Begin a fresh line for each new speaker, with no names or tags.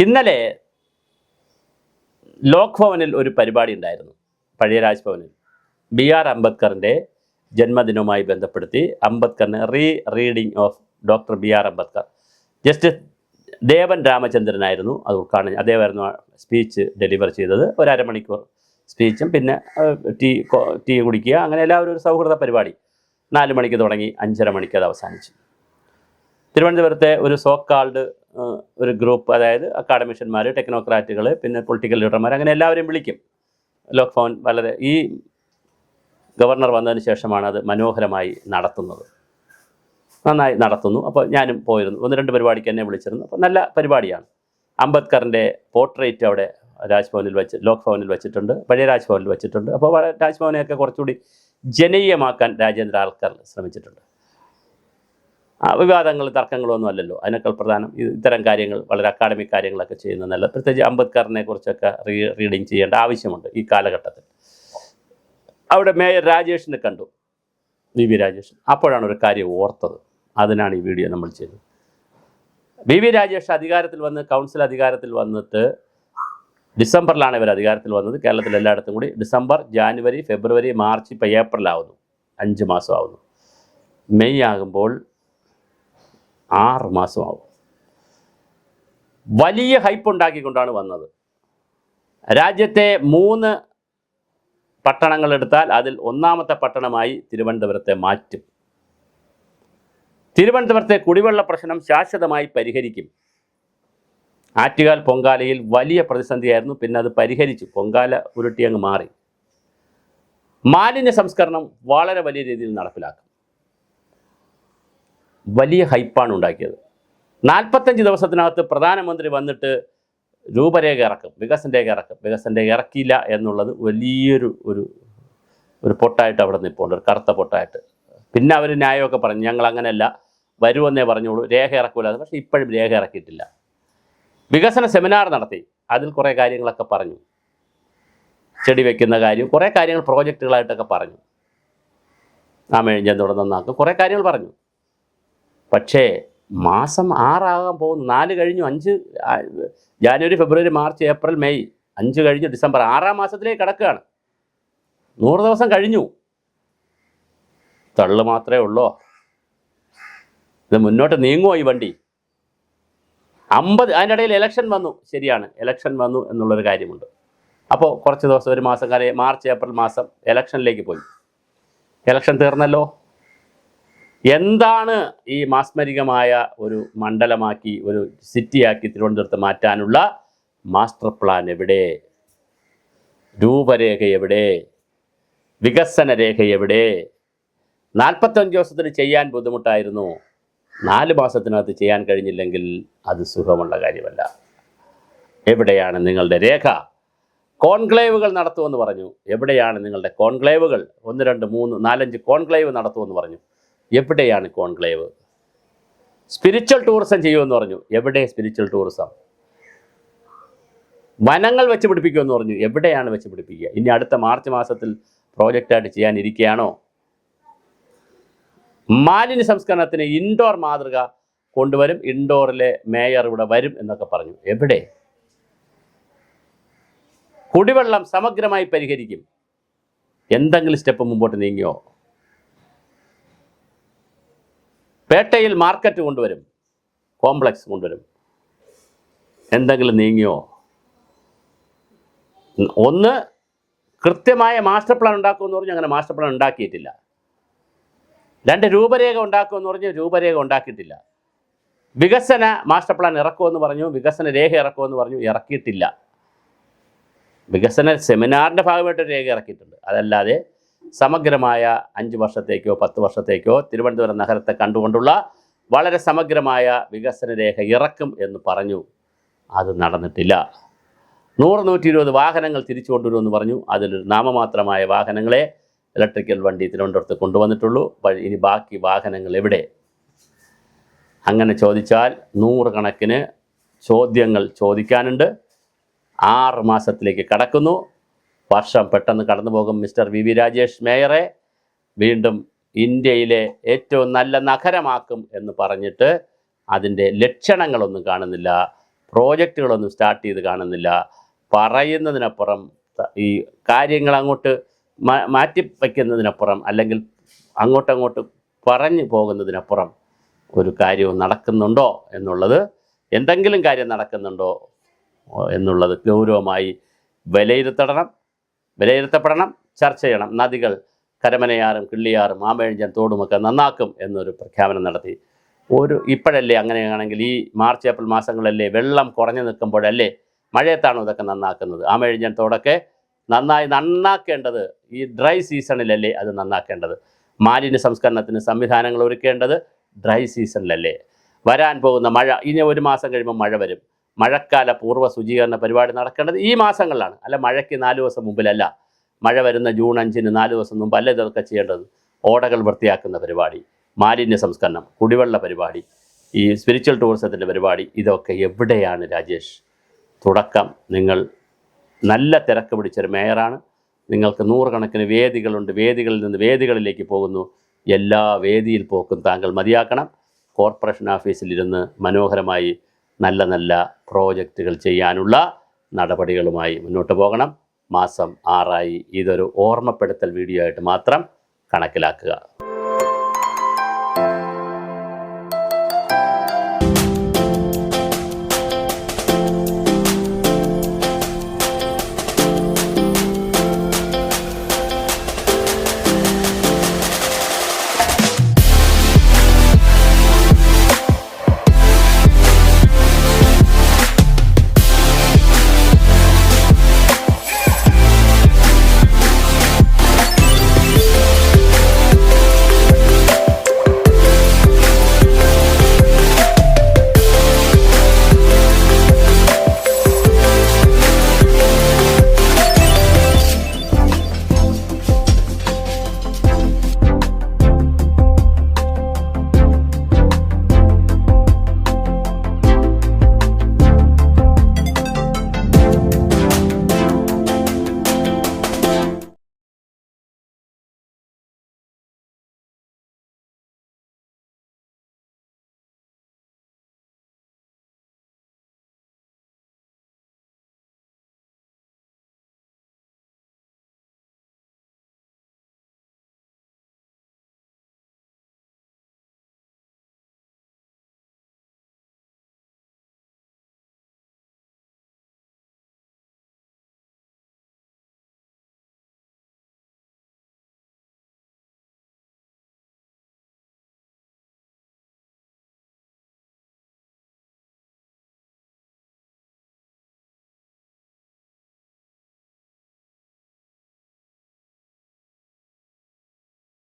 ഇന്നലെ ലോക് ഭവനിൽ ഒരു പരിപാടി ഉണ്ടായിരുന്നു. പഴയ രാജ്ഭവനിൽ BR അംബേദ്കറിൻ്റെ ജന്മദിനവുമായി ബന്ധപ്പെടുത്തി അംബേദ്കറിന് reading of doctor BR Ambedkar. Justice Devan രാമചന്ദ്രനായിരുന്നു അത് ഉദ്ഘാടനം. അദ്ദേഹമായിരുന്നു സ്പീച്ച് ഡെലിവർ ചെയ്തത്. ഒരു അരമണിക്കൂർ സ്പീച്ചും പിന്നെ ടീ കുടിക്കുക, അങ്ങനെ എല്ലാവരും ഒരു സൗഹൃദ പരിപാടി. 4 മണിക്ക് തുടങ്ങി 5:30 മണിക്ക് അത് അവസാനിച്ചു. തിരുവനന്തപുരത്തെ ഒരു സോക്കാൾഡ് ഒരു ഗ്രൂപ്പ്, അതായത് അക്കാഡമിഷ്യന്മാർ, ടെക്നോക്രാറ്റുകൾ, പിന്നെ പൊളിറ്റിക്കൽ ലീഡർമാർ, അങ്ങനെ എല്ലാവരെയും വിളിക്കും. ലോക് ഭവൻ വളരെ ഈ ഗവർണർ വന്നതിന് ശേഷമാണ് അത് മനോഹരമായി നടത്തുന്നത്. നന്നായി നടത്തുന്നു. അപ്പോൾ ഞാനും പോയിരുന്നു. 1-2 പരിപാടിക്ക് എന്നെ വിളിച്ചിരുന്നു. അപ്പോൾ നല്ല പരിപാടിയാണ്. അംബേദ്കറിൻ്റെ പോർട്രേറ്റ് അവിടെ രാജ്ഭവനിൽ ലോക് ഭവനിൽ വെച്ചിട്ടുണ്ട്, പഴയ രാജ്ഭവനിൽ വെച്ചിട്ടുണ്ട്. അപ്പോൾ രാജ്ഭവനെയൊക്കെ കുറച്ചുകൂടി ജനകീയമാക്കാൻ രാജേന്ദ്ര ആൾക്കാർ ശ്രമിച്ചിട്ടുണ്ട്. വിവാദങ്ങൾ തർക്കങ്ങളൊന്നും അല്ലല്ലോ. അതിനേക്കാൾ പ്രധാനം ഇത്തരം കാര്യങ്ങൾ, വളരെ അക്കാഡമിക് കാര്യങ്ങളൊക്കെ ചെയ്യുന്നത് നല്ലത്. പ്രത്യേകിച്ച് അംബേദ്കറിനെ കുറിച്ചൊക്കെ റീഡിങ് ചെയ്യേണ്ട ആവശ്യമുണ്ട് ഈ കാലഘട്ടത്തിൽ. അവിടെ മേയർ രാജേഷിനെ കണ്ടു, VV രാജേഷ്. അപ്പോഴാണ് ഒരു കാര്യം ഓർത്തത്. അതിനാണ് ഈ വീഡിയോ നമ്മൾ ചെയ്തത്. VV രാജേഷ് അധികാരത്തിൽ വന്ന്, കൗൺസിൽ അധികാരത്തിൽ വന്നിട്ട് ഡിസംബറിലാണ് ഇവർ അധികാരത്തിൽ വന്നത്. കേരളത്തിൽ എല്ലായിടത്തും കൂടി ഡിസംബർ, ജാനുവരി, ഫെബ്രുവരി, മാർച്ച്, ഇപ്പോൾ ഏപ്രിലാവുന്നു. 5 മാസം ആവുന്നു. മെയ് ആകുമ്പോൾ 6 മാസമാവും. വലിയ ഹൈപ്പ് ഉണ്ടാക്കിക്കൊണ്ടാണ് വന്നത്. രാജ്യത്തെ 3 പട്ടണങ്ങളെടുത്താൽ അതിൽ 1ാമത്തെ പട്ടണമായി തിരുവനന്തപുരത്തെ മാറ്റും. തിരുവനന്തപുരത്തെ കുടിവെള്ള പ്രശ്നം ശാശ്വതമായി പരിഹരിക്കും. ആറ്റുകാൽ പൊങ്കാലയിൽ വലിയ പ്രതിസന്ധിയായിരുന്നു, പിന്നെ അത് പരിഹരിച്ചു. പൊങ്കാല ഉരുട്ടി അങ്ങ് മാറി. മാലിന്യ സംസ്കരണം വളരെ വലിയ രീതിയിൽ നടപ്പിലാക്കും. വലിയ ഹൈപ്പാണ് ഉണ്ടാക്കിയത്. 45 ദിവസത്തിനകത്ത് പ്രധാനമന്ത്രി വന്നിട്ട് രൂപരേഖ ഇറക്കും, വികസന രേഖ ഇറക്കും. വികസന രേഖ ഇറക്കിയില്ല എന്നുള്ളത് വലിയൊരു ഒരു പൊട്ടായിട്ട് അവിടെ നിൽപ്പുണ്ട്, ഒരു കറുത്ത പൊട്ടായിട്ട്. പിന്നെ അവർ ന്യായമൊക്കെ പറഞ്ഞു, ഞങ്ങൾ അങ്ങനെയല്ല, വരുമെന്നേ പറഞ്ഞോളൂ, രേഖ ഇറക്കൂല. പക്ഷേ ഇപ്പോഴും രേഖ ഇറക്കിയിട്ടില്ല. വികസന സെമിനാർ നടത്തി, അതിൽ കുറേ കാര്യങ്ങളൊക്കെ പറഞ്ഞു. ചെടി വയ്ക്കുന്ന കാര്യം, കുറേ കാര്യങ്ങൾ പ്രോജക്റ്റുകളായിട്ടൊക്കെ പറഞ്ഞു. മേഴിഞ്ഞെന്തോടെ നന്നാക്കും, കുറേ കാര്യങ്ങൾ പറഞ്ഞു. പക്ഷേ മാസം 6 ആകാൻ പോകുന്നു. 4 കഴിഞ്ഞു, 5 ജാനുവരി, ഫെബ്രുവരി, മാർച്ച്, ഏപ്രിൽ, മെയ്, 5 കഴിഞ്ഞു, ഡിസംബർ, 6ാം മാസത്തിലേക്ക് കിടക്കുകയാണ്. 100 ദിവസം കഴിഞ്ഞു. തള്ളു മാത്രമേ ഉള്ളൂ. ഇത് മുന്നോട്ട് നീങ്ങുമോ ഈ വണ്ടി? 50 അതിൻ്റെ ഇടയിൽ ഇലക്ഷൻ വന്നു. ശരിയാണ്, ഇലക്ഷൻ വന്നു എന്നുള്ളൊരു കാര്യമുണ്ട്. അപ്പോൾ കുറച്ച് ദിവസം, ഒരു മാസം കാലം, മാർച്ച്, ഏപ്രിൽ മാസം ഇലക്ഷനിലേക്ക് പോയി. ഇലക്ഷൻ തീർന്നല്ലോ. എന്താണ് ഈ മാസ്മരികമായ ഒരു മണ്ഡലമാക്കി, ഒരു സിറ്റിയാക്കി തിരുവനന്തപുരത്ത് മാറ്റാനുള്ള മാസ്റ്റർ പ്ലാൻ എവിടെ? രൂപരേഖ എവിടെ? വികസന രേഖ എവിടെ? 45 ദിവസത്തിന് ചെയ്യാൻ ബുദ്ധിമുട്ടായിരുന്നു. 4 മാസത്തിനകത്ത് ചെയ്യാൻ കഴിഞ്ഞില്ലെങ്കിൽ അത് സുഖമുള്ള കാര്യമല്ല. എവിടെയാണ് നിങ്ങളുടെ രേഖ? കോൺക്ലേവുകൾ നടത്തുമെന്ന് പറഞ്ഞു. എവിടെയാണ് നിങ്ങളുടെ കോൺക്ലേവുകൾ? 1, 2, 3, 4, 5 കോൺക്ലേവ് നടത്തുമെന്ന് പറഞ്ഞു. എവിടെയാണ് കോൺക്ലേവ്? സ്പിരിച്വൽ ടൂറിസം ചെയ്യുമെന്ന് പറഞ്ഞു. എവിടെ സ്പിരിച്വൽ ടൂറിസം? വനങ്ങൾ വെച്ച് പിടിപ്പിക്കുമെന്ന് പറഞ്ഞു. എവിടെയാണ് വെച്ച് പിടിപ്പിക്കുക? ഇനി അടുത്ത മാർച്ച് മാസത്തിൽ പ്രോജക്റ്റായിട്ട് ചെയ്യാനിരിക്കുകയാണോ? മാലിന്യ സംസ്കരണത്തിന് ഇൻഡോർ മാതൃക കൊണ്ടുവരും, ഇൻഡോറിലെ മേയർ ഇവിടെ വരും എന്നൊക്കെ പറഞ്ഞു. എവിടെ? കുടിവെള്ളം സമഗ്രമായി പരിഹരിക്കും. എന്തെങ്കിലും സ്റ്റെപ്പ് മുമ്പോട്ട് നീങ്ങിയോ? പേട്ടയിൽ മാർക്കറ്റ് കൊണ്ടുവരും, കോംപ്ലക്സ് കൊണ്ടുവരും. എന്തെങ്കിലും നീങ്ങിയോ? ഒന്ന്, കൃത്യമായ മാസ്റ്റർ പ്ലാൻ ഉണ്ടാക്കുമെന്ന് പറഞ്ഞു. അങ്ങനെ മാസ്റ്റർ പ്ലാൻ ഉണ്ടാക്കിയിട്ടില്ല. 2, രൂപരേഖ ഉണ്ടാക്കുമെന്ന് പറഞ്ഞു. രൂപരേഖ ഉണ്ടാക്കിയിട്ടില്ല. വികസന മാസ്റ്റർ പ്ലാൻ ഇറക്കുമെന്ന് പറഞ്ഞു. വികസന രേഖ ഇറക്കുമെന്ന് പറഞ്ഞു. ഇറക്കിയിട്ടില്ല. വികസന സെമിനാറിൻ്റെ ഭാഗമായിട്ടൊരു രേഖ ഇറക്കിയിട്ടുണ്ട്. അതല്ലാതെ സമഗ്രമായ 5 വർഷത്തേക്കോ 10 വർഷത്തേക്കോ തിരുവനന്തപുരം നഗരത്തെ കണ്ടുകൊണ്ടുള്ള വളരെ സമഗ്രമായ വികസന രേഖ ഇറക്കും എന്ന് പറഞ്ഞു. അത് നടന്നിട്ടില്ല. 100-120 വാഹനങ്ങൾ തിരിച്ചു കൊണ്ടുവരുമെന്ന് പറഞ്ഞു. അതിലൊരു നാമമാത്രമായ വാഹനങ്ങളെ ഇലക്ട്രിക്കൽ വണ്ടി തിരുവനന്തപുരത്ത് കൊണ്ടുവന്നിട്ടുള്ളൂ. ഇനി ബാക്കി വാഹനങ്ങൾ എവിടെ? അങ്ങനെ ചോദിച്ചാൽ 100 കണക്കിന് ചോദ്യങ്ങൾ ചോദിക്കാനുണ്ട്. 6 മാസത്തിലേക്ക് കടക്കുന്നു. വർഷം പെട്ടെന്ന് കടന്നു പോകും. മിസ്റ്റർ VV രാജേഷ് മേയറെ വീണ്ടും ഇന്ത്യയിലെ ഏറ്റവും നല്ല നഗരമാക്കും എന്ന് പറഞ്ഞിട്ട് അതിൻ്റെ ലക്ഷണങ്ങളൊന്നും കാണുന്നില്ല. പ്രോജക്റ്റുകളൊന്നും സ്റ്റാർട്ട് ചെയ്ത് കാണുന്നില്ല. പറയുന്നതിനപ്പുറം ഈ കാര്യങ്ങൾ അങ്ങോട്ട് മാറ്റി വയ്ക്കുന്നതിനപ്പുറം അല്ലെങ്കിൽ അങ്ങോട്ടങ്ങോട്ട് പറഞ്ഞു പോകുന്നതിനപ്പുറം ഒരു കാര്യവും നടക്കുന്നുണ്ടോ എന്നുള്ളത്, എന്തെങ്കിലും കാര്യം നടക്കുന്നുണ്ടോ എന്നുള്ളത് ഗൗരവമായി വിലയിരുത്തപ്പെടണം, ചർച്ച ചെയ്യണം. നദികൾ കരമനയാറും കിള്ളിയാറും മാമ്പഴഞ്ചൻ തോടുമൊക്കെ നന്നാക്കും എന്നൊരു പ്രഖ്യാപനം നടത്തി. ഇപ്പോഴല്ലേ അങ്ങനെയാണെങ്കിൽ ഈ മാർച്ച് ഏപ്രിൽ മാസങ്ങളല്ലേ വെള്ളം കുറഞ്ഞു നിൽക്കുമ്പോഴല്ലേ മഴയത്താണോ ഇതൊക്കെ നന്നാക്കുന്നത്? ആമഴിഞ്ഞൻ തോടൊക്കെ നന്നാക്കേണ്ടത് ഈ ഡ്രൈ സീസണിലല്ലേ അത് നന്നാക്കേണ്ടത്? മാലിന്യ സംസ്കരണത്തിന് സംവിധാനങ്ങൾ ഒരുക്കേണ്ടത് ഡ്രൈ സീസണിലല്ലേ? വരാൻ പോകുന്ന മഴ, ഇനി ഒരു മാസം കഴിയുമ്പോൾ മഴ വരും. മഴക്കാല പൂർവ്വ ശുചീകരണ പരിപാടി നടക്കേണ്ടത് ഈ മാസങ്ങളിലാണ്, അല്ല മഴയ്ക്ക് 4 ദിവസം മുമ്പിലല്ല. മഴ വരുന്ന ജൂൺ 5-ന് 4 ദിവസം മുമ്പ് അല്ല ഇതൊക്കെ ചെയ്യേണ്ടത്. ഓടകൾ വൃത്തിയാക്കുന്ന പരിപാടി, മാലിന്യ സംസ്കരണം, കുടിവെള്ള പരിപാടി, ഈ സ്പിരിച്വൽ ടൂറിസത്തിൻ്റെ പരിപാടി, ഇതൊക്കെ എവിടെയാണ് രാജേഷ്? തുടക്കം നിങ്ങൾ നല്ല തിരക്ക് പിടിച്ചൊരു മേയറാണ്. നിങ്ങൾക്ക് 100 കണക്കിന് വേദികളുണ്ട്. വേദികളിൽ നിന്ന് വേദികളിലേക്ക് പോകുന്നു. എല്ലാ വേദിയിൽ പോക്കും താങ്കൾ മതിയാക്കണം. കോർപ്പറേഷൻ ഓഫീസിലിരുന്ന് മനോഹരമായി നല്ല നല്ല പ്രോജക്റ്റുകൾ ചെയ്യാനുള്ള നടപടികളുമായി മുന്നോട്ട് പോകണം. മാസം 6 ഇതൊരു ഓർമ്മപ്പെടുത്തൽ വീഡിയോ ആയിട്ട് മാത്രം കണക്കിലാക്കുക.